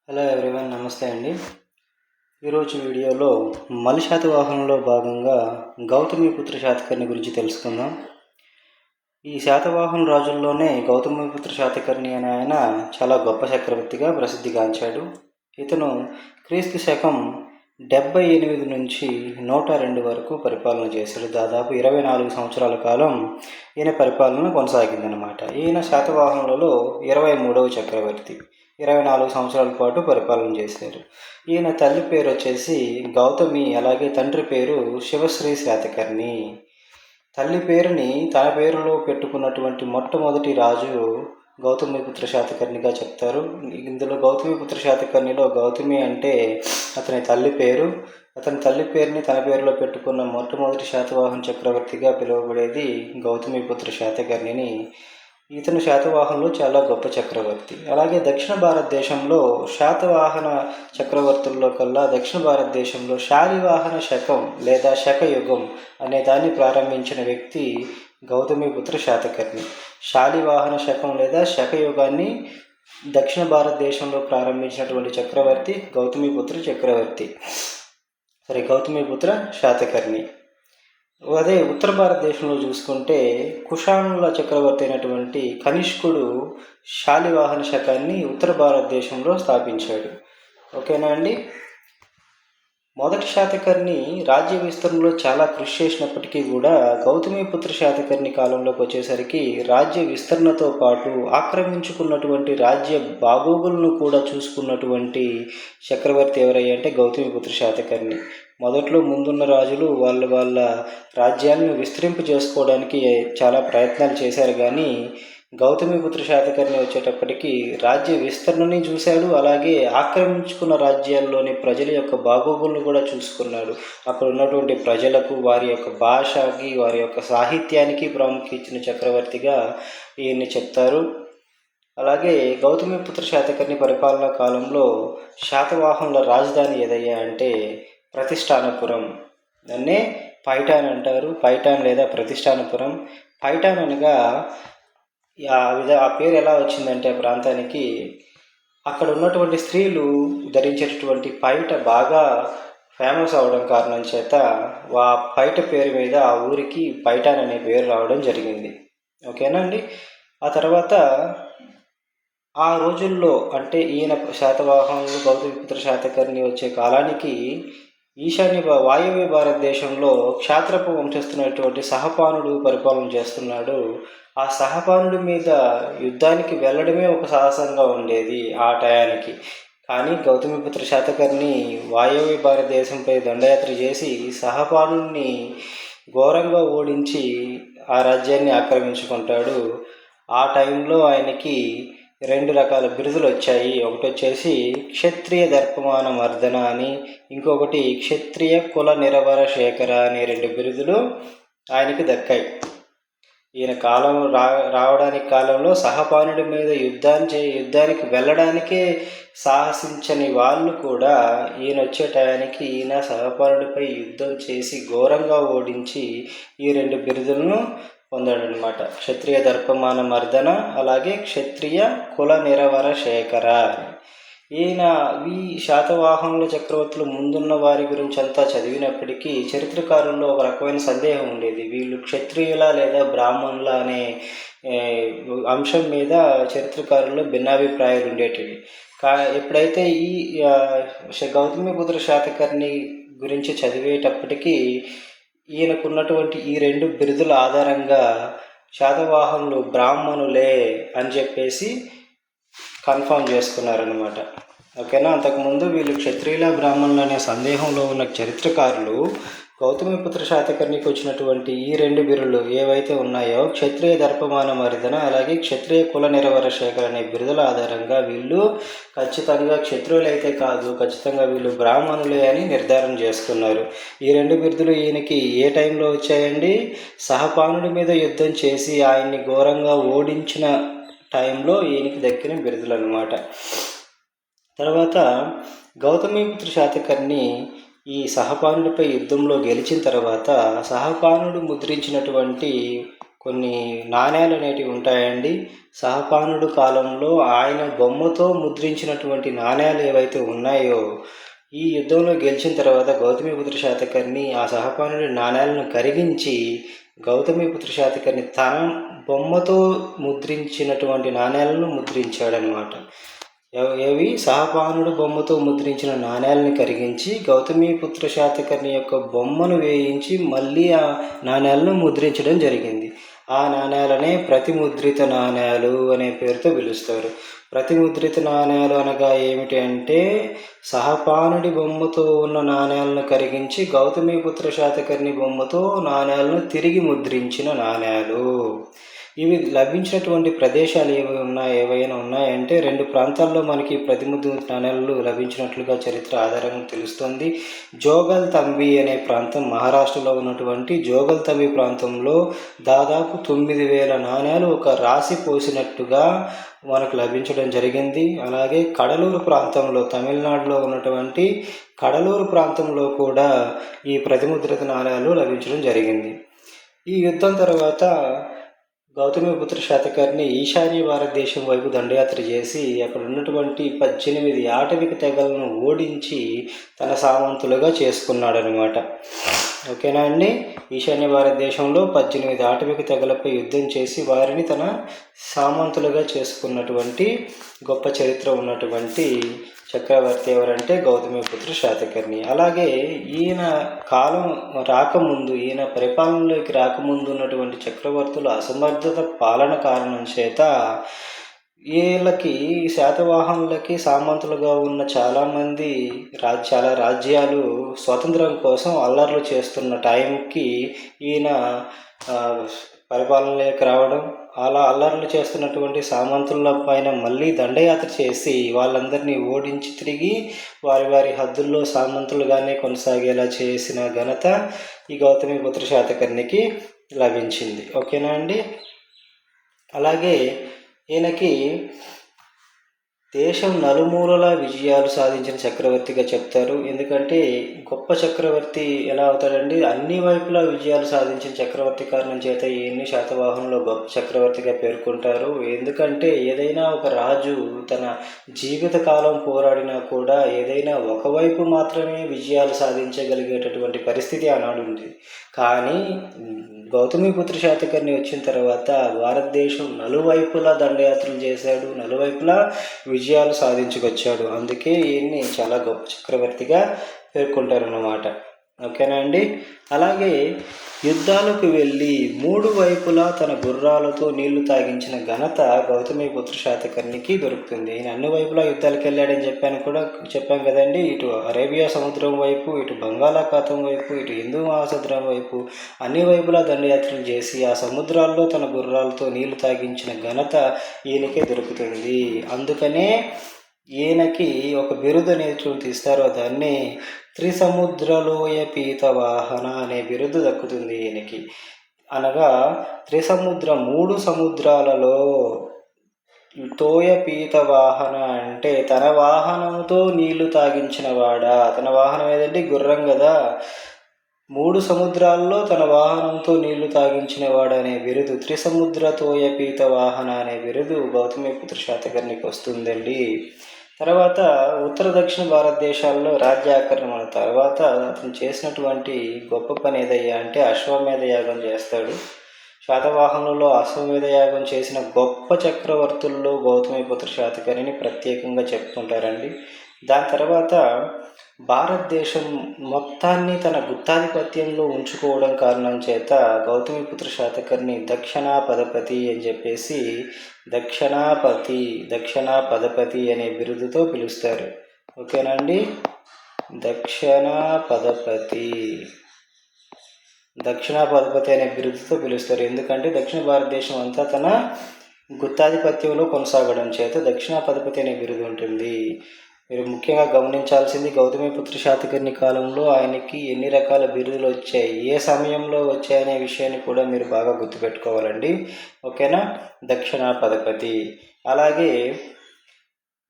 Hello everyone, నమస్తే అండి. ఈరోజు వీడియోలో మలి శాతవాహనంలో భాగంగా గౌతమిపుత్ర శాతకర్ణి గురించి తెలుసుకుందాం. ఈ శాతవాహన రాజుల్లోనే గౌతమిపుత్ర శాతకర్ణి అనే ఆయన చాలా గొప్ప చక్రవర్తిగా ప్రసిద్ధిగాంచాడు. ఇతను క్రీస్తు శకం 78 నుంచి 102 వరకు పరిపాలన చేశాడు. దాదాపు 24 సంవత్సరాల కాలం ఈయన పరిపాలన కొనసాగిందనమాట. ఈయన శాతవాహనులలో 23వ చక్రవర్తి. 24 సంవత్సరాల పాటు పరిపాలన చేశారు. ఈయన తల్లి పేరు వచ్చేసి గౌతమి, అలాగే తండ్రి పేరు శివశ్రీ శాతకర్ణి. తల్లి పేరుని తన పేరులో పెట్టుకున్నటువంటి మొట్టమొదటి రాజు గౌతమిపుత్ర శాతకర్ణిగా చెప్తారు. ఇందులో గౌతమిపుత్ర శాతకర్ణిలో గౌతమి అంటే అతని తల్లి పేరు. అతని తల్లి పేరుని తన పేరులో పెట్టుకున్న మొట్టమొదటి శాతవాహన చక్రవర్తిగా పిలువబడేది గౌతమిపుత్ర శాతకర్ణిని. ఇతను శాతవాహనంలో చాలా గొప్ప చక్రవర్తి. అలాగే దక్షిణ భారతదేశంలో శాతవాహన చక్రవర్తుల్లో కల్లా దక్షిణ భారతదేశంలో శాలివాహన శకం లేదా శకయుగం అనే దాన్ని ప్రారంభించిన వ్యక్తి గౌతమిపుత్ర శాతకర్ణి. శాలివాహన శకం లేదా శకయుగాన్ని దక్షిణ భారతదేశంలో ప్రారంభించినటువంటి చక్రవర్తి గౌతమిపుత్ర శాతకర్ణి. అదే ఉత్తర భారతదేశంలో చూసుకుంటే కుషాణుల చక్రవర్తి అయినటువంటి కనిష్కుడు శాలివాహన శకాన్ని ఉత్తర భారతదేశంలో స్థాపించాడు. ఓకేనా అండి. మొదటి శాతకర్ణి రాజ్య విస్తరణలో చాలా కృషి చేసినప్పటికీ కూడా గౌతమిపుత్ర శాతకర్ణి కాలంలోకి వచ్చేసరికి రాజ్య విస్తరణతో పాటు ఆక్రమించుకున్నటువంటి రాజ్య బాగోగులను కూడా చూసుకున్నటువంటి చక్రవర్తి ఎవరయ్యా అంటే గౌతమిపుత్ర శాతకర్ణి. మొదట్లో ముందున్న రాజులు వాళ్ళ రాజ్యాన్ని విస్తరింపు చేసుకోవడానికి చాలా ప్రయత్నాలు చేశారు, కానీ గౌతమిపుత్ర శాతకర్ణి వచ్చేటప్పటికి రాజ్య విస్తరణని చూశాడు. అలాగే ఆక్రమించుకున్న రాజ్యాల్లోని ప్రజల యొక్క బాగోగులను కూడా చూసుకున్నాడు. అక్కడ ఉన్నటువంటి ప్రజలకు, వారి యొక్క భాషకి, వారి యొక్క సాహిత్యానికి ప్రాముఖ్యత ఇచ్చిన చక్రవర్తిగా ఈయన్ని చెప్తారు. అలాగే గౌతమిపుత్ర శాతకర్ణి పరిపాలనా కాలంలో శాతవాహనుల రాజధాని ఏదయ్యా అంటే ప్రతిష్టానపురం. దాన్నే పైఠాన్ అంటారు. పైఠాన్ లేదా ప్రతిష్టానపురం. పైఠాన్ అనగా ఆ పేరు ఎలా వచ్చిందంటే ఆ ప్రాంతానికి అక్కడ ఉన్నటువంటి స్త్రీలు ధరించేటటువంటి పైట బాగా ఫేమస్ అవడం కారణం చేత ఆ పైట పేరు మీద ఆ ఊరికి పైఠాన్ అనే పేరు రావడం జరిగింది. ఓకేనా అండి. ఆ తర్వాత ఆ రోజుల్లో అంటే ఈయన శాతవాహనులు గౌతమిపుత్ర శాతకర్ణి వచ్చే కాలానికి ఈశాన్య వాయవ్య భారతదేశంలో క్షాత్రపు వంశస్థునటువంటి సహపానుడు పరిపాలన చేస్తున్నాడు. ఆ సహపానుడి మీద యుద్ధానికి వెళ్ళడమే ఒక సాహసంగా ఉండేది ఆ టయానికి. కానీ గౌతమిపుత్ర శాతకర్ణి వాయవ్య భారతదేశంపై దండయాత్ర చేసి సహపానుడిని ఘోరంగా ఓడించి ఆ రాజ్యాన్ని ఆక్రమించుకుంటాడు. ఆ టైంలో ఆయనకి 2 రకాల బిరుదులు వచ్చాయి. ఒకటి వచ్చేసి క్షత్రియ దర్పమాన మర్దన అని, ఇంకొకటి క్షత్రియ కుల నిరవర శేఖర అనే 2 బిరుదులు ఆయనకి దక్కాయి. ఈయన రావడానికి కాలంలో సహపానుడి మీద యుద్ధానికి వెళ్ళడానికే సాహసించని వాళ్ళు కూడా ఈయన వచ్చే టయానికి ఈయన సహపానుడిపై యుద్ధం చేసి ఘోరంగా ఓడించి ఈ 2 బిరుదులను పొందాడనమాట. క్షత్రియ దర్పమాన మర్దన, అలాగే క్షత్రియ కుల నిరవర శేఖర. ఈయన ఈ శాతవాహనుల చక్రవర్తులు ముందున్న వారి గురించి అంతా చదివినప్పటికీ చరిత్రకారుల్లో ఒక రకమైన సందేహం ఉండేది. వీళ్ళు క్షత్రియుల లేదా బ్రాహ్మణుల అనే అంశం మీద చరిత్రకారుల్లో భిన్నాభిప్రాయాలు ఉండేటివి. ఎప్పుడైతే ఈ గౌతమిపుత్ర శాతకర్ణి గురించి చదివేటప్పటికీ ఈయనకున్నటువంటి ఈ 2 బిరుదుల ఆధారంగా శాతవాహనులు బ్రాహ్మణులే అని చెప్పేసి కన్ఫర్మ్ చేసుకున్నారనమాట. ఓకేనా. అంతకుముందు వీళ్ళు క్షత్రియుల బ్రాహ్మణులు అనే సందేహంలో ఉన్న చరిత్రకారులు గౌతమిపుత్ర శాతకర్ణికి వచ్చినటువంటి ఈ 2 బిరుదులు ఏవైతే ఉన్నాయో క్షత్రియ దర్పమాన మర్దన, అలాగే క్షత్రియ కుల నిరవర శేఖర్ అనే బిరుదుల ఆధారంగా వీళ్ళు ఖచ్చితంగా క్షత్రియులైతే కాదు, ఖచ్చితంగా వీళ్ళు బ్రాహ్మణులే అని నిర్ధారణ చేసుకున్నారు. ఈ 2 బిరుదులు ఈయనకి ఏ టైంలో వచ్చాయండి? సహపానుడి మీద యుద్ధం చేసి ఆయన్ని ఘోరంగా ఓడించిన టైంలో ఈయనకి దక్కిన బిరుదులు అన్నమాట. తర్వాత గౌతమిపుత్ర శాతకర్ణి ఈ సహపానుడిపై యుద్ధంలో గెలిచిన తర్వాత సహపానుడు ముద్రించినటువంటి కొన్ని నాణేలు అనేటివి ఉంటాయండి. సహపానుడు కాలంలో ఆయన బొమ్మతో ముద్రించినటువంటి నాణేలు ఏవైతే ఉన్నాయో, ఈ యుద్ధంలో గెలిచిన తర్వాత గౌతమిపుత్ర శాతకర్ణి ఆ సహపానుడి నాణేలను కరిగించి గౌతమిపుత్ర శాతకర్ణి తన బొమ్మతో ముద్రించినటువంటి నాణేలను ముద్రించాడనమాట. ఏవి సహపానుడు బొమ్మతో ముద్రించిన నాణేలను కరిగించి గౌతమిపుత్ర శాతకర్ణి యొక్క బొమ్మను వేయించి మళ్ళీ ఆ నాణేలను ముద్రించడం జరిగింది. ఆ నాణేలనే ప్రతిముద్రిత నాణేలు అనే పేరుతో పిలుస్తారు. ప్రతిముద్రిత నాణేలు అనగా ఏమిటి అంటే, సహపానుడి బొమ్మతో ఉన్న నాణేలను కరిగించి గౌతమిపుత్ర శాతకర్ణి బొమ్మతో నాణేలను తిరిగి ముద్రించిన నాణేలు. ఇవి లభించినటువంటి ప్రదేశాలు ఏవైనా ఉన్నాయంటే 2 ప్రాంతాల్లో మనకి ప్రతిముద్రిత నాణేలు లభించినట్లుగా చరిత్ర ఆధారంగా తెలుస్తుంది. జోగల్ తంబి అనే ప్రాంతం, మహారాష్ట్రలో ఉన్నటువంటి జోగల్ తంబి ప్రాంతంలో దాదాపు 9,000 నాణేలు ఒక రాశి పోసినట్టుగా మనకు లభించడం జరిగింది. అలాగే కడలూరు ప్రాంతంలో, తమిళనాడులో ఉన్నటువంటి కడలూరు ప్రాంతంలో కూడా ఈ ప్రతిముద్రిత నాణేలు లభించడం జరిగింది. ఈ యుద్ధం తర్వాత గౌతమిపుత్ర శాతకర్ణి ఈశాన్య భారతదేశం వైపు దండయాత్ర చేసి అక్కడ ఉన్నటువంటి 18 ఆటవిక తెగలను ఓడించి తన సామంతులుగా చేసుకున్నాడనమాట. ఓకేనా అండి. ఈశాన్య భారతదేశంలో 18 ఆటవిక తెగలపై యుద్ధం చేసి వారిని తన సామంతులుగా చేసుకున్నటువంటి గొప్ప చరిత్ర ఉన్నటువంటి చక్రవర్తి ఎవరంటే గౌతమిపుత్ర శాతకర్ణి. అలాగే ఈయన కాలం రాకముందు, ఈయన పరిపాలనలోకి రాకముందు ఉన్నటువంటి చక్రవర్తుల అసమర్థత పాలన కారణం చేత వీళ్ళకి, శాతవాహనులకి సామంతులుగా ఉన్న చాలామంది చాలా రాజ్యాలు స్వతంత్రం కోసం అల్లర్లు చేస్తున్న టైంకి ఈయన పరిపాలనలోకి రావడం, అలా అల్లర్లు చేస్తున్నటువంటి సామంతుల పైన మళ్ళీ దండయాత్ర చేసి వాళ్ళందరినీ ఓడించి తిరిగి వారి వారి హద్దుల్లో సామంతులుగానే కొనసాగేలా చేసిన ఘనత ఈ గౌతమిపుత్ర శాతకర్ణికి లభించింది. ఓకేనా అండి. అలాగే ఈయనకి దేశం నలుమూలల విజయాలు సాధించిన చక్రవర్తిగా చెప్తారు. ఎందుకంటే గొప్ప చక్రవర్తి ఎలా అవుతాడండి, అన్ని వైపులా విజయాలు సాధించిన చక్రవర్తి కారణం చేత ఈయన్ని శాతవాహనంలో గొప్ప చక్రవర్తిగా పేర్కొంటారు. ఎందుకంటే ఏదైనా ఒక రాజు తన జీవిత కాలం పోరాడినా కూడా ఏదైనా ఒకవైపు మాత్రమే విజయాలు సాధించగలిగేటటువంటి పరిస్థితి ఆనాడు ఉంది. కానీ గౌతమిపుత్ర శాతకర్ణి వచ్చిన తర్వాత భారతదేశం నలువైపులా దండయాత్రలు చేశాడు, నలువైపులా విజయాలు సాధించుకొచ్చాడు. అందుకే ఈయన్ని చాలా గొప్ప చక్రవర్తిగా పేర్కొంటారన్నమాట. ఓకేనా అండి. అలాగే యుద్ధాలకు వెళ్ళి 3 వైపులా తన గుర్రాలతో నీళ్లు తాగించిన ఘనత గౌతమిపుత్ర శాతకర్ణికి దొరుకుతుంది. ఈయన అన్ని వైపులా యుద్ధాలకు వెళ్ళాడని చెప్పాం కదండి. ఇటు అరేబియా సముద్రం వైపు, ఇటు బంగాళాఖాతం వైపు, ఇటు హిందూ మహాసముద్రం వైపు అన్ని వైపులా దండయాత్రలు చేసి ఆ సముద్రాల్లో తన గుర్రాలతో నీళ్లు తాగించిన ఘనత ఈయనకే దొరుకుతుంది. అందుకనే ఈయనకి ఒక బిరుదు అనేటువంటి ఇస్తారో దాన్ని త్రిసముద్రలోయ పీతవాహన అనే బిరుదు దక్కుతుంది ఈయనకి. అనగా 3 సముద్రాలలో తోయ పీతవాహన అంటే తన వాహనంతో నీళ్లు తాగించిన వాడా. తన వాహనం ఏదండి, గుర్రం కదా. 3 సముద్రాల్లో తన వాహనంతో నీళ్లు తాగించిన వాడు అనే బిరుదు, త్రిసముద్ర తోయ పీతవాహన అనే బిరుదు గౌతమిపుత్ర శాతకర్ణికి వస్తుందండి. తర్వాత ఉత్తర దక్షిణ భారతదేశాల్లో రాజ్యాక్రమణ తర్వాత అతను చేసినటువంటి గొప్ప పని ఏదయ్యా అంటే అశ్వమేధ యాగం చేస్తాడు. శాతవాహనులలో అశ్వమేధ యాగం చేసిన గొప్ప చక్రవర్తుల్లో గౌతమిపుత్ర శాతకర్ణిని ప్రత్యేకంగా చెప్పుకుంటారండి. దాని తర్వాత భారతదేశం మొత్తాన్ని తన గుత్తాధిపత్యంలో ఉంచుకోవడం కారణం చేత గౌతమిపుత్ర శాతకర్ణి దక్షిణాపదపతి అని చెప్పేసి దక్షిణాపదపతి అనే బిరుదుతో పిలుస్తారు. ఓకేనా అండి. దక్షిణాపదపతి అనే బిరుదుతో పిలుస్తారు. ఎందుకంటే దక్షిణ భారతదేశం అంతా తన గుత్తాధిపత్యంలో కొనసాగడం చేత దక్షిణాపదపతి అనే బిరుదు ఉంటుంది. మీరు ముఖ్యంగా గమనించాల్సింది గౌతమిపుత్ర శాతకర్ణి కాలంలో ఆయనకి ఎన్ని రకాల బిరుదులు వచ్చాయి, ఏ సమయంలో వచ్చాయనే విషయాన్ని కూడా మీరు బాగా గుర్తుపెట్టుకోవాలండి. ఓకేనా. దక్షిణాపదపతి. అలాగే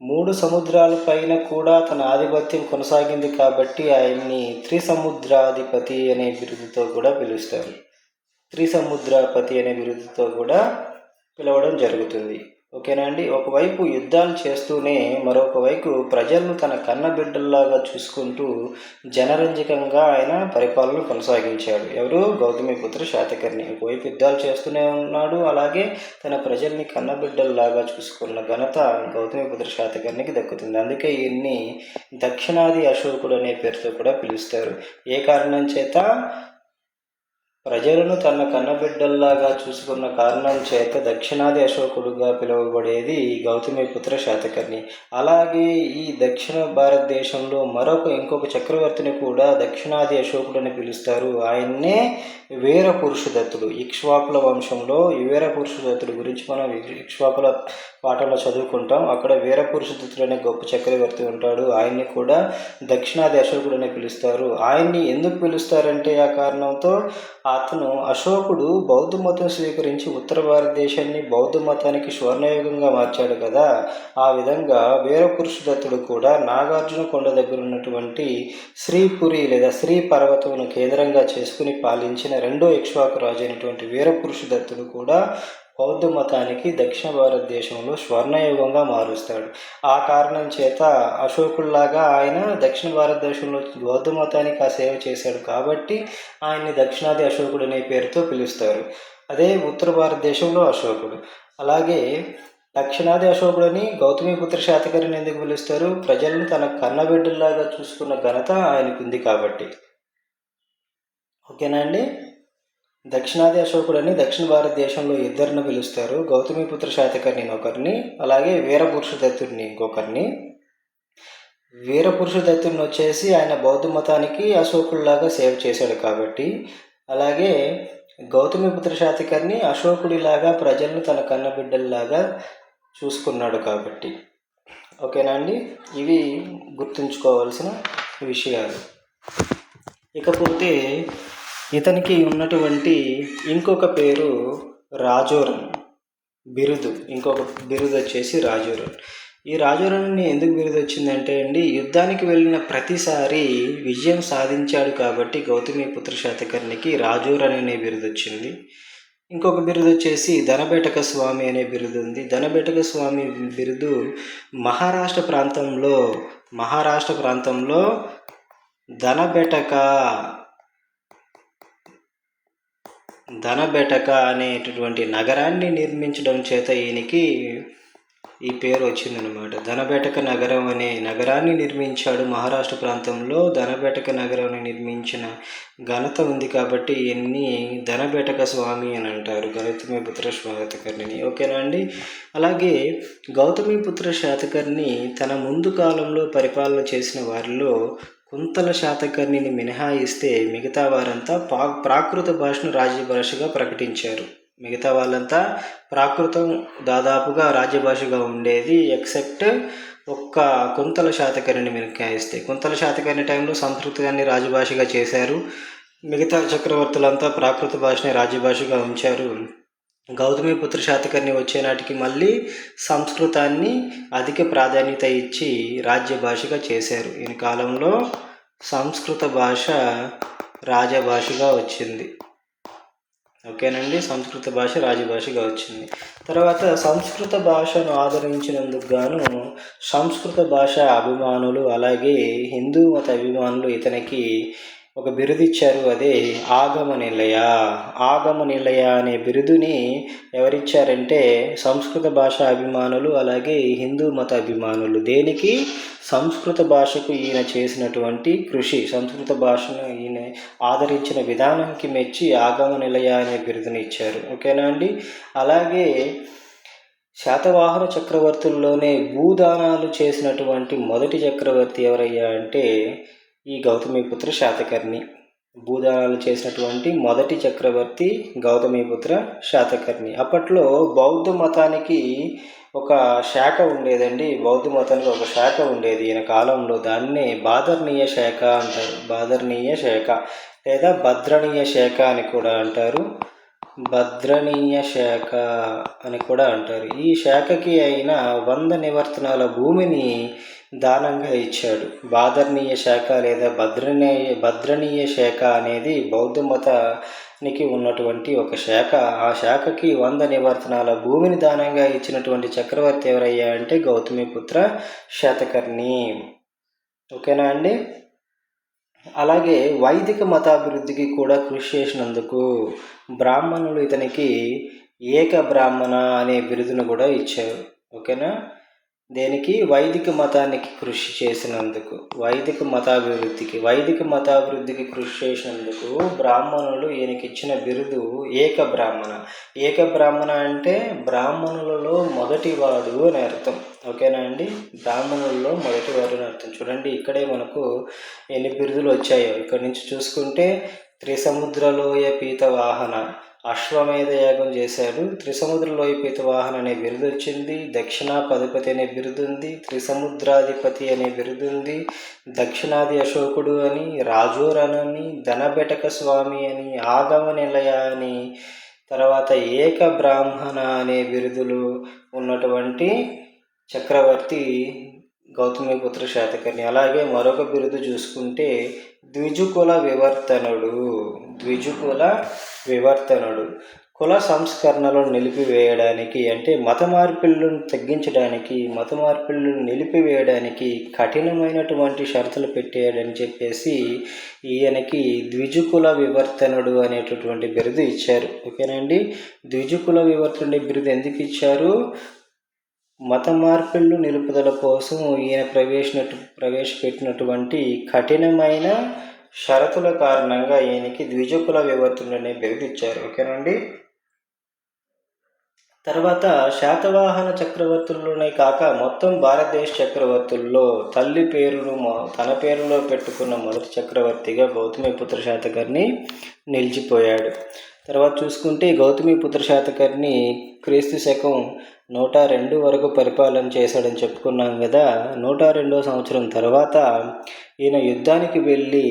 3 సముద్రాల పైన కూడా తన ఆధిపత్యం కొనసాగింది కాబట్టి ఆయన్ని త్రిసముద్రాధిపతి అనే బిరుదుతో కూడా పిలుస్తారు. త్రిసముద్రాపతి అనే బిరుదుతో కూడా పిలవడం జరుగుతుంది. ఓకేనా అండి. ఒకవైపు యుద్ధాలు చేస్తూనే మరొక వైపు ప్రజలను తన కన్న బిడ్డల్లాగా చూసుకుంటూ జనరంజకంగా ఆయన పరిపాలన కొనసాగించాడు. ఎవరు? గౌతమిపుత్ర శాతకర్ణి. ఒకవైపు యుద్ధాలు చేస్తూనే ఉన్నాడు, అలాగే తన ప్రజల్ని కన్న బిడ్డల్లాగా చూసుకున్న ఘనత గౌతమిపుత్ర శాతకర్ణికి దక్కుతుంది. అందుకే ఈయన్ని దక్షిణాది అశోకుడు అనే పేరుతో కూడా పిలుస్తారు. ఏ కారణం చేత? ప్రజలను తన కన్నబిడ్డల్లాగా చూసుకున్న కారణం చేత దక్షిణాది అశోకుడుగా పిలువబడేది గౌతమిపుత్ర శాతకర్ణి. అలాగే ఈ దక్షిణ భారతదేశంలో ఇంకొక చక్రవర్తిని కూడా దక్షిణాది అశోకుడు అని పిలుస్తారు. ఆయన్నే వీరపురుషదత్తుడు. ఇక్ష్వాకుల వంశంలో వీరపురుషదత్తుడు గురించి మనం ఇక్ష్వాకుల పాఠంలో చదువుకుంటాం. అక్కడ వీరపురుషదత్తుడు అనే గొప్ప చక్రవర్తి ఉంటాడు. ఆయన్ని కూడా దక్షిణాది అశోకుడు అని పిలుస్తారు. ఆయన్ని ఎందుకు పిలుస్తారంటే ఆ కారణంతో అశోకుడు బౌద్ధ మతం స్వీకరించి ఉత్తర భారతదేశాన్ని బౌద్ధ మతానికి స్వర్ణయుగంగా మార్చాడు కదా. ఆ విధంగా వీరపురుషదత్తుడు కూడా నాగార్జున కొండ దగ్గర ఉన్నటువంటి శ్రీపురి లేదా శ్రీ పర్వతమును కేంద్రంగా చేసుకుని పాలించిన రెండో ఇక్ష్వాకు రాజు అయినటువంటి వీరపురుషదత్తుడు కూడా బౌద్ధ మతానికి దక్షిణ భారతదేశంలో స్వర్ణయుగంగా మారుస్తాడు. ఆ కారణం చేత అశోకుల్లాగా ఆయన దక్షిణ భారతదేశంలో బౌద్ధ మతానికి ఆ సేవ చేశాడు కాబట్టి ఆయన్ని దక్షిణాది అశోకుడు అనే పేరుతో పిలుస్తారు. అదే ఉత్తర భారతదేశంలో అశోకుడు. అలాగే దక్షిణాది అశోకుడని గౌతమిపుత్ర శాతకర్ణిని ఎందుకు పిలుస్తారు? ప్రజలను తన కన్నబిడ్డల్లాగా చూసుకున్న ఘనత ఆయనకుంది కాబట్టి. ఓకేనా అండి. దక్షిణాది అశోకుడని దక్షిణ భారతదేశంలో ఇద్దరిని పిలుస్తారు. గౌతమిపుత్ర శాతకర్ణిని ఒకరిని, అలాగే వీరపురుషదత్తుడిని ఇంకొకరిని. వీరపురుషదత్తుడిని వచ్చేసి ఆయన బౌద్ధ మతానికి అశోకుడిలాగా సేవ చేశాడు కాబట్టి, అలాగే గౌతమిపుత్ర శాతకర్ణి అశోకుడిలాగా ప్రజలను తన కన్నబిడ్డల్లాగా చూసుకున్నాడు కాబట్టి. ఓకేనా అండి. ఇవి గుర్తుంచుకోవాల్సిన విషయాలు. ఇకపోతే ఇతనికి ఉన్నటువంటి ఇంకొక పేరు రాజోరన్ బిరుదు. ఇంకొక బిరుదు వచ్చేసి రాజోరన్. ఈ రాజోరన్ని ఎందుకు బిరుదు వచ్చిందంటే అండి, యుద్ధానికి వెళ్ళిన ప్రతిసారి విజయం సాధించాడు కాబట్టి గౌతమిపుత్ర శాతకర్ణికి రాజోరన్ అనే బిరుదు వచ్చింది. ఇంకొక బిరుదు వచ్చేసి ధనబేటక స్వామి అనే బిరుదు ఉంది. ధనబేటక స్వామి బిరుదు మహారాష్ట్ర ప్రాంతంలో ధనబెటక అనేటటువంటి నగరాన్ని నిర్మించడం చేత ఈయనకి ఈ పేరు వచ్చిందనమాట. ధనబెటక నగరం అనే నగరాన్ని నిర్మించాడు మహారాష్ట్ర ప్రాంతంలో. ధనబెటక నగరాన్ని నిర్మించిన ఘనత ఉంది కాబట్టి ఈయన్ని ధనబెటక స్వామి అని అంటారు, గౌతమిపుత్ర శాతకర్ణిని. ఓకేనా అండి. అలాగే గౌతమిపుత్ర శాతకర్ణి తన ముందు కాలంలో పరిపాలన చేసిన వారిలో కుంతల శాతకర్ణిని మినహాయిస్తే మిగతా వారంతా ప్రాకృత భాషను రాజ్యభాషగా ప్రకటించారు. మిగతా వాళ్ళంతా ప్రాకృతం దాదాపుగా రాజ్యభాషగా ఉండేది, ఎక్సెప్ట్ ఒక్క కుంతల శాతకర్ణిని మినహాయిస్తే. కుంతల శాతకర్ణి టైంలో సంస్కృతాన్ని రాజభాషగా చేశారు. మిగతా చక్రవర్తులంతా ప్రాకృత భాషని రాజ్యభాషగా ఉంచారు. గౌతమిపుత్ర శాతకర్ణి వచ్చే నాటికి మళ్ళీ సంస్కృతాన్ని అధిక ప్రాధాన్యత ఇచ్చి రాజ్యభాషగా చేశారు. ఈ కాలంలో సంస్కృత భాష రాజభాషగా వచ్చింది. ఓకేనండి. సంస్కృత భాష రాజభాషగా వచ్చింది. తర్వాత సంస్కృత భాషను ఆదరించినందుకు గాను సంస్కృత భాష అభిమానులు అలాగే హిందూ మత అభిమానులు ఇతనికి ఒక బిరుదు ఇచ్చారు. అదే ఆగమ నిలయ అనే బిరుదుని ఎవరిచ్చారంటే సంస్కృత భాష అభిమానులు అలాగే హిందూ మత అభిమానులు. దేనికి? సంస్కృత భాషకు ఈయన చేసినటువంటి కృషి, సంస్కృత భాషను ఈయన ఆదరించిన విధానానికి మెచ్చి ఆగమ నిలయ అనే బిరుదుని ఇచ్చారు. ఓకేనా అండి. అలాగే శాతవాహన చక్రవర్తుల్లోనే భూదానాలు చేసినటువంటి మొదటి చక్రవర్తి ఎవరయ్యా అంటే ఈ గౌతమిపుత్ర శాతకర్ణి. భూదానాలు చేసినటువంటి మొదటి చక్రవర్తి గౌతమిపుత్ర శాతకర్ణి. అప్పట్లో బౌద్ధ మతానికి ఒక శాఖ ఉండేదండి. బౌద్ధ మతానికి ఒక శాఖ ఉండేది ఈయన కాలంలో. దాన్నే బాదర్నీయ శాఖ అంటారు. బాదర్నీయ శాఖ లేదా భద్రణీయ శాఖ అని కూడా అంటారు. భద్రణీయ శాఖ అని కూడా అంటారు. ఈ శాఖకి అయిన 100 నివర్తనాల భూమిని దానంగా ఇచ్చాడు. బాదర్నీయ శాఖ లేదా భద్రణీయ శాఖ అనేది బౌద్ధ మతానికి ఉన్నటువంటి ఒక శాఖ. ఆ శాఖకి 100 నివర్తనాల భూమిని దానంగా ఇచ్చినటువంటి చక్రవర్తి ఎవరయ్యా అంటే గౌతమిపుత్ర శాతకర్ణి. ఓకేనా అండి. అలాగే వైదిక మతాభివృద్ధికి కూడా కృషి చేసినందుకు బ్రాహ్మణులు ఇతనికి ఏక బ్రాహ్మణ అనే బిరుదును కూడా ఇచ్చారు. ఓకేనా. దేనికి? వైదిక మతానికి కృషి చేసినందుకు, వైదిక మతాభివృద్ధికి కృషి చేసినందుకు బ్రాహ్మణులు ఈయనకి ఇచ్చిన బిరుదు ఏక బ్రాహ్మణ. ఏక బ్రాహ్మణ అంటే బ్రాహ్మణులలో మొదటివాడు అని అర్థం. ఓకేనా అండి. బ్రాహ్మణుల్లో మొదటివాడు అని అర్థం. చూడండి ఇక్కడే మనకు ఎన్ని బిరుదులు వచ్చాయో. ఇక్కడి నుంచి చూసుకుంటే త్రిసముద్రలోయ పీతవాహన, అశ్వమేధ యాగం చేశాడు, త్రిసముద్రలోయ పీతవాహన అనే బిరుదు వచ్చింది. దక్షిణాపధిపతి అనే బిరుదు ఉంది, త్రిసముద్రాధిపతి అనే బిరుదు ఉంది, దక్షిణాది అశోకుడు అని, రాజోరన్ అని, ధనబెటక స్వామి అని, ఆగమ నిలయ అని, తర్వాత ఏక బ్రాహ్మణ అనే బిరుదులు ఉన్నటువంటి చక్రవర్తి గౌతమిపుత్ర శాతకర్ణి. అలాగే మరొక బిరుదు చూసుకుంటే ద్విజుకుల వివర్తనుడు. కుల సంస్కరణలను నిలిపివేయడానికి అంటే మత మార్పిళ్లను తగ్గించడానికి, మత మార్పిళ్లను నిలిపివేయడానికి కఠినమైనటువంటి షరతులు పెట్టాడని చెప్పేసి ఈయనకి ద్విజుకుల వివర్తనుడు అనేటటువంటి బిరుదు ఇచ్చారు. ఓకేనండి. ద్విజుకుల వివర్తనుడి బిరుదు ఎందుకు ఇచ్చారు? మత మార్పిళ్ళు నిలుపుదల కోసం ఈయన ప్రవేశపెట్టినటువంటి కఠినమైన షరతుల కారణంగా ఈయనకి ద్విజకుల వివర్తనుడు అనే బిరుదు ఇచ్చారు. ఓకేనండి. తర్వాత శాతవాహన చక్రవర్తుల్లోనే కాక మొత్తం భారతదేశ చక్రవర్తుల్లో తల్లి పేరును తన పేరులో పెట్టుకున్న మొదటి చక్రవర్తిగా గౌతమిపుత్ర శాతకర్ణి నిలిచిపోయాడు. తర్వాత చూసుకుంటే గౌతమిపుత్ర శాతకర్ణి క్రీస్తు శకం 102 వరకు పరిపాలన చేశాడని చెప్పుకున్నాం కదా. 102వ సంవత్సరం తర్వాత ఈయన యుద్ధానికి వెళ్ళి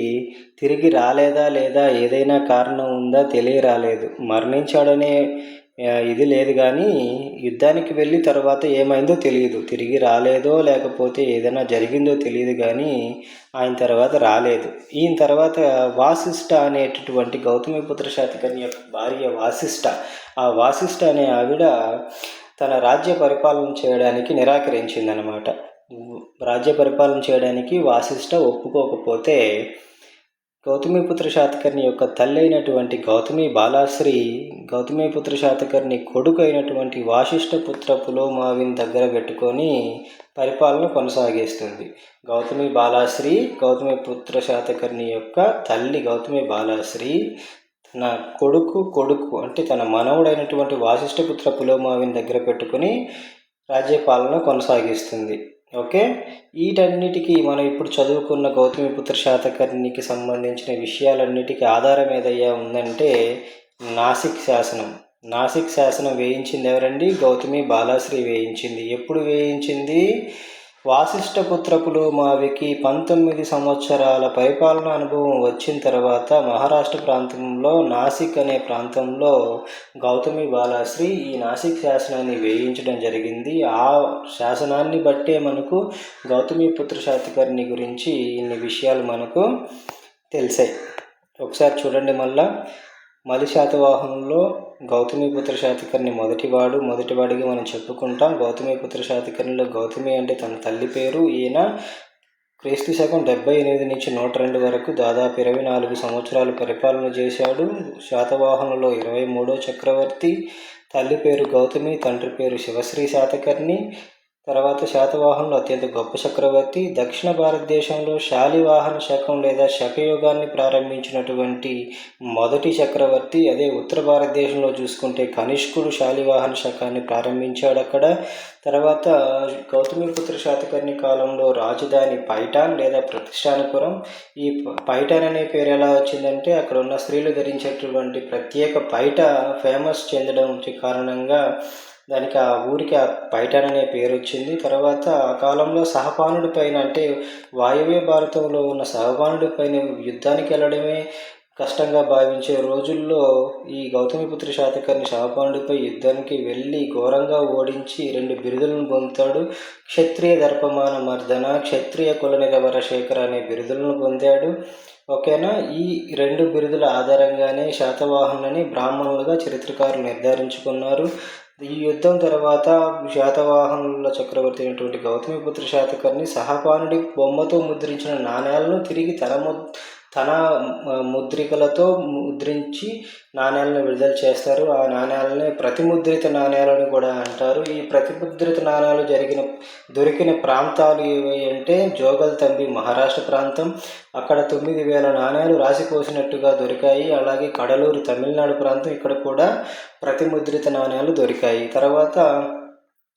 తిరిగి రాలేదా లేదా ఏదైనా కారణం ఉందా తెలియరాలేదు. మరణించాడనే ఇది లేదు, కానీ యుద్ధానికి వెళ్ళి తర్వాత ఏమైందో తెలియదు. తిరిగి రాలేదో లేకపోతే ఏదైనా జరిగిందో తెలియదు, కానీ ఆయన తర్వాత రాలేదు. ఈయన తర్వాత వాసిష్ఠ అనేటటువంటి గౌతమిపుత్ర శాతకర్ణి యొక్క భార్య వాసిష్ఠ, ఆ వాసిష్ఠ అనే ఆవిడ తన రాజ్య పరిపాలన చేయడానికి నిరాకరించిందనమాట. రాజ్య పరిపాలన చేయడానికి వాసిష్ఠ ఒప్పుకోకపోతే గౌతమిపుత్ర శాతకర్ణి యొక్క తల్లి అయినటువంటి గౌతమిపుత్ర శాతకర్ణి కొడుకు అయినటువంటి వాసిష్ఠపుత్ర పులోమావిని దగ్గర పెట్టుకొని పరిపాలన కొనసాగిస్తుంది. గౌతమిపుత్ర శాతకర్ణి యొక్క తల్లి గౌతమి బాలాశ్రీ తన కొడుకు అంటే తన మనవుడైనటువంటి వాసిష్ఠపుత్ర పులోమావిని దగ్గర పెట్టుకుని రాజ్యపాలన కొనసాగిస్తుంది. ఓకే. వీటన్నిటికీ మనం ఇప్పుడు చదువుకున్న గౌతమిపుత్ర శాతకర్ణికి సంబంధించిన విషయాలన్నిటికీ ఆధారం ఏదయ్యా ఉందంటే నాసిక్ శాసనం వేయించింది ఎవరండి? గౌతమి బాలాశ్రీ వేయించింది. ఎప్పుడు వేయించింది? వాసిష్ఠపుత్ర పులోమావికి 19 సంవత్సరాల పరిపాలన అనుభవం వచ్చిన తర్వాత మహారాష్ట్ర ప్రాంతంలో నాసిక్ అనే ప్రాంతంలో గౌతమి బాలాశ్రీ ఈ నాసిక్ శాసనాన్ని వేయించడం జరిగింది. ఆ శాసనాన్ని బట్టే మనకు గౌతమిపుత్ర శాతకర్ణి గురించి ఇన్ని విషయాలు మనకు తెలిసాయి. ఒకసారి చూడండి. మలి శాతవాహనంలో గౌతమిపుత్ర శాతకర్ణి మొదటివాడిగా మనం చెప్పుకుంటాం. గౌతమిపుత్ర శాతకర్ణిలో గౌతమి అంటే తన తల్లి పేరు. ఈయన క్రీస్తు శకం 78 నుంచి 102 వరకు దాదాపు 24 సంవత్సరాలు పరిపాలన చేశాడు. శాతవాహనంలో 23వ చక్రవర్తి. తల్లి పేరు గౌతమి, తండ్రి పేరు శివశ్రీ శాతకర్ణి. తర్వాత శాతవాహనంలో అత్యంత గొప్ప చక్రవర్తి. దక్షిణ భారతదేశంలో శాలివాహన శకం లేదా శకయుగాన్ని ప్రారంభించినటువంటి మొదటి చక్రవర్తి. అదే ఉత్తర భారతదేశంలో చూసుకుంటే కనిష్కుడు శాలివాహన శకాన్ని ప్రారంభించాడు అక్కడ. తర్వాత గౌతమిపుత్ర శాతకర్ణి కాలంలో రాజధాని పైఠాన్ లేదా ప్రతిష్టానపురం. ఈ పైఠాన్ అనే పేరు ఎలా వచ్చిందంటే అక్కడ ఉన్న స్త్రీలు ధరించేటువంటి ప్రత్యేక పైట ఫేమస్ చెందడం కారణంగా దానికి ఆ ఊరికి ఆ పైఠాన్ అనే పేరు వచ్చింది. తర్వాత ఆ కాలంలో సహపానుడి పైన అంటే వాయువ్య భారతంలో ఉన్న సహపానుడి పైన యుద్ధానికి వెళ్ళడమే కష్టంగా భావించే రోజుల్లో ఈ గౌతమిపుత్ర శాతకర్ణి శాతవాహనుడిపై యుద్ధానికి వెళ్ళి ఘోరంగా ఓడించి 2 బిరుదులను పొందుతాడు. క్షత్రియ దర్పమాన మర్దన, క్షత్రియ కులనిరవర శేఖర అనే బిరుదులను పొందాడు. ఓకేనా. ఈ 2 బిరుదుల ఆధారంగానే శాతవాహనులని బ్రాహ్మణులుగా చరిత్రకారులు నిర్ధారించుకున్నారు. ఈ యుద్ధం తర్వాత శాతవాహనుల చక్రవర్తి అయినటువంటి గౌతమిపుత్ర శాతకర్ణి సహపానుడి బొమ్మతో ముద్రించిన నాణేలను తిరిగి తన ముద్రికలతో ముద్రించి నాణేలను విడుదల చేస్తారు. ఆ నాణేలనే ప్రతిముద్రిత నాణేలను కూడా అంటారు. ఈ ప్రతిముద్రిత నాణేలు దొరికిన ప్రాంతాలు ఏవి అంటే జోగల్తంబి మహారాష్ట్ర ప్రాంతం, అక్కడ 9,000 నాణేలు రాసిపోసినట్టుగా దొరికాయి. అలాగే కడలూరు తమిళనాడు ప్రాంతం, ఇక్కడ కూడా ప్రతిముద్రిత నాణేలు దొరికాయి. తర్వాత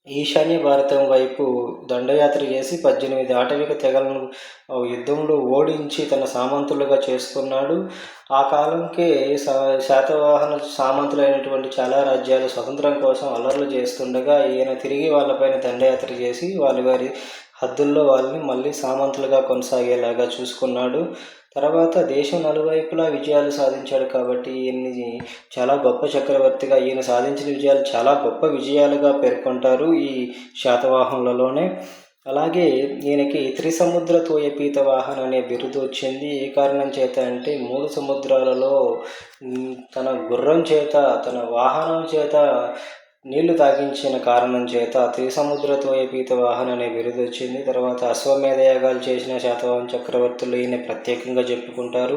ఈశాన్య భారతం వైపు దండయాత్ర చేసి 18 ఆటవిక తెగలను యుద్ధంలో ఓడించి తన సామంతులుగా చేసుకున్నాడు. ఆ కాలంకే శాతవాహన సామంతులైనటువంటి చాలా రాజ్యాలు స్వతంత్రం కోసం అల్లర్లు చేస్తుండగా ఈయన తిరిగి వాళ్ళపైన దండయాత్ర చేసి వారి హద్దుల్లో వాళ్ళని మళ్ళీ సామంతులుగా కొనసాగేలాగా చూసుకున్నాడు. తర్వాత దేశం నలువైపులా విజయాలు సాధించాడు కాబట్టి ఈయన్ని చాలా గొప్ప చక్రవర్తిగా, ఈయన సాధించిన విజయాలు చాలా గొప్ప విజయాలుగా పేర్కొంటారు ఈ శాతవాహనులలోనే. అలాగే ఈయనకి త్రిసముద్ర తోయపీతవాహన అనే బిరుదు వచ్చింది. ఏ కారణం చేత అంటే 3 సముద్రాలలో తన గుర్రం చేత, తన వాహనం చేత నీళ్లు తాగించిన కారణం చేత త్రిసముద్ర తోయపీతవాహన అనే బిరుదు వచ్చింది. తర్వాత అశ్వమేధ యాగాలు చేసిన శాతవాహన చక్రవర్తులు ఈయన ప్రత్యేకంగా చెప్పుకుంటారు.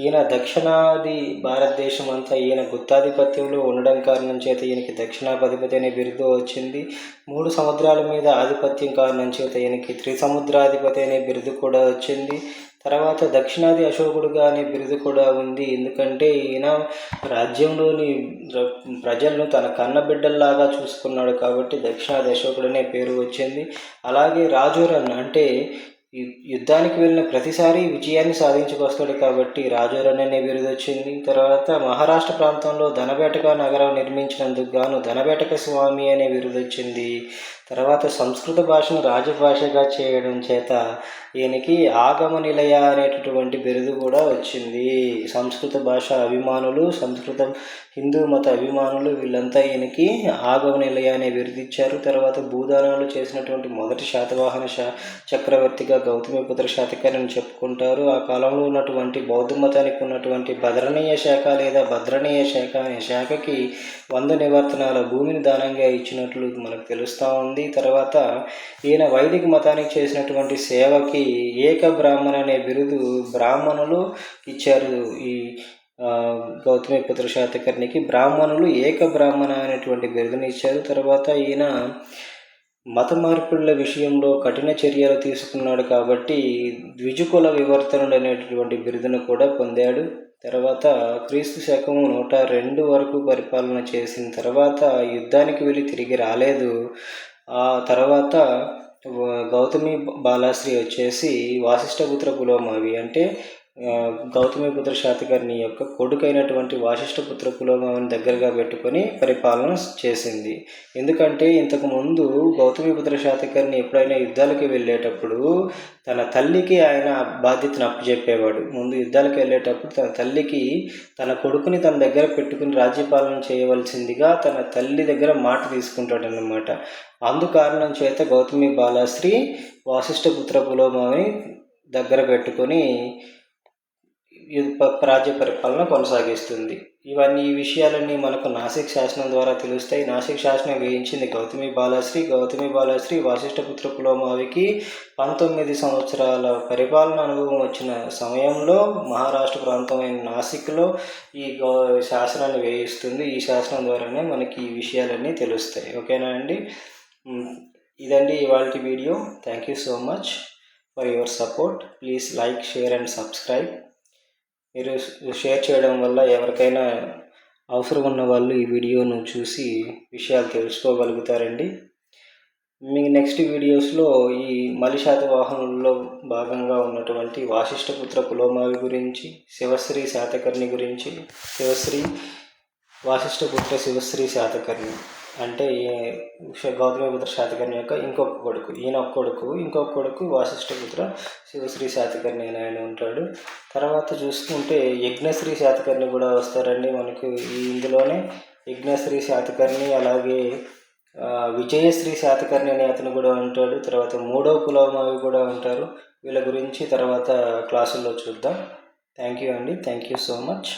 ఈయన దక్షిణాది భారతదేశం అంతా ఈయన గుత్తాధిపత్యంలో ఉండడం కారణం చేత ఈయనకి దక్షిణాధిపతి అనే బిరుదు వచ్చింది. 3 సముద్రాల మీద ఆధిపత్యం కారణం చేత ఈయనకి త్రిసముద్రాధిపతి అనే బిరుదు కూడా వచ్చింది. తర్వాత దక్షిణాది అశోకుడుగా అనే బిరుదు కూడా ఉంది. ఎందుకంటే ఈయన రాజ్యంలోని ప్రజలను తన కన్నబిడ్డల్లాగా చూసుకున్నాడు కాబట్టి దక్షిణాది అశోకుడు అనే పేరు వచ్చింది. అలాగే రాజోరన్ అంటే యుద్ధానికి వెళ్ళిన ప్రతిసారి విజయాన్ని సాధించుకొస్తాడు కాబట్టి రాజోరన్ అనే బిరుదు వచ్చింది. తర్వాత మహారాష్ట్ర ప్రాంతంలో ధనబేటక నగరం నిర్మించినందుకు గాను ధనబేటక స్వామి అనే బిరుదు వచ్చింది. తర్వాత సంస్కృత భాషను రాజభాషగా చేయడం చేత ఈయనకి ఆగమ నిలయ అనేటటువంటి బిరుదు కూడా వచ్చింది. సంస్కృత భాష అభిమానులు, సంస్కృతం హిందూ మత అభిమానులు వీళ్ళంతా ఈయనకి ఆగమ నిలయ అనే బిరుదు ఇచ్చారు. తర్వాత భూదానాలు చేసినటువంటి మొదటి శాతవాహన చక్రవర్తిగా గౌతమిపుత్ర శాతకర్ణిని చెప్పుకుంటారు. ఆ కాలంలో ఉన్నటువంటి బౌద్ధ మతానికి ఉన్నటువంటి భద్రణీయ శాఖ లేదా భద్రణీయ శాఖ అనే శాఖకి 100 నివర్తనాల భూమిని దానంగా ఇచ్చినట్లు మనకు తెలుస్తూ ఉంది. తర్వాత ఈయన వైదిక మతానికి చేసినటువంటి సేవకి ఏక బ్రాహ్మణ అనే బిరుదు బ్రాహ్మణులు ఇచ్చారు. ఈ గౌతమిపుత్ర శాతకర్ణికి బ్రాహ్మణులు ఏక బ్రాహ్మణ అనేటువంటి బిరుదుని ఇచ్చారు. తర్వాత ఈయన మత మార్పుల విషయంలో కఠిన చర్యలు తీసుకున్నాడు కాబట్టి ద్విజకుల వివర్తనుడు అనేటటువంటి బిరుదును కూడా పొందాడు. తర్వాత క్రీస్తు శకం 102 వరకు పరిపాలన చేసిన తర్వాత యుద్ధానికి వెళ్ళి తిరిగి రాలేదు. ఆ తర్వాత గౌతమి బాలాశ్రీ వచ్చేసి వాసిష్ఠపుత్ర పులోమావి అంటే గౌతమిపుత్ర శాతకర్ణి యొక్క కొడుకైనటువంటి వాసిష్ఠపుత్ర పులోమావిని దగ్గరగా పెట్టుకొని పరిపాలన చేసింది. ఎందుకంటే ఇంతకుముందు గౌతమిపుత్ర శాతకర్ణి ఎప్పుడైనా యుద్ధాలకి వెళ్ళేటప్పుడు తన తల్లికి ఆయన బాధ్యతను అప్పచెప్పేవాడు. ముందు యుద్ధాలకు వెళ్ళేటప్పుడు తన తల్లికి తన కొడుకుని తన దగ్గర పెట్టుకుని రాజ్యపాలన చేయవలసిందిగా తన తల్లి దగ్గర మాట తీసుకుంటాడన్నమాట. అందుకారణం చేత గౌతమి బాలాశ్రీ వాసిష్ఠపుత్ర పులోమావిని దగ్గర పెట్టుకొని రాజ్య పరిపాలన కొనసాగిస్తుంది. ఈ విషయాలన్నీ మనకు నాసిక్ శాసనం ద్వారా తెలుస్తాయి. నాసిక్ శాసనం వేయించింది గౌతమి బాలాశ్రీ వాసిష్ఠపుత్ర పులోమావికి 19 సంవత్సరాల పరిపాలన అనుభవం వచ్చిన సమయంలో మహారాష్ట్ర ప్రాంతమైన నాసిక్లో ఈ శాసనాన్ని వేయిస్తుంది. ఈ శాసనం ద్వారానే మనకి ఈ విషయాలన్నీ తెలుస్తాయి. ఓకేనా అండి. ఇదండి ఇవాల్టి video. Thank you so much for your support. Please like, share and subscribe. మీరు షేర్ చేయడం వల్ల ఎవరికైనా అవసరం ఉన్న వాళ్ళు ఈ వీడియోను చూసి విషయాలు తెలుసుకోగలుగుతారండి. మీ నెక్స్ట్ వీడియోస్లో ఈ మలి శాతవాహనుల్లో భాగంగా ఉన్నటువంటి వాసిష్ఠపుత్ర పులోమావి గురించి, శివశ్రీ శాతకర్ణి గురించి, వాసిష్ఠపుత్ర శివశ్రీ శాతకర్ణి అంటే గౌతమిపుత్ర శాతకర్ణి యొక్క ఇంకొక కొడుకు, ఈయన ఒక కొడుకు, ఇంకొక కొడుకు వాసిష్ఠపుత్ర శివశ్రీ శాతకర్ణి అని ఆయన ఉంటాడు. తర్వాత చూసుకుంటే యజ్ఞశ్రీ శాతకర్ణి కూడా వస్తారండి మనకు ఇందులోనే. యజ్ఞశ్రీ శాతకర్ణి, అలాగే విజయశ్రీ శాతకర్ణి అనే అతను కూడా ఉంటాడు. తర్వాత మూడవ పులమావి కూడా ఉంటారు. వీళ్ళ గురించి తర్వాత క్లాసుల్లో చూద్దాం. థ్యాంక్ యూ అండి. Thank you so much.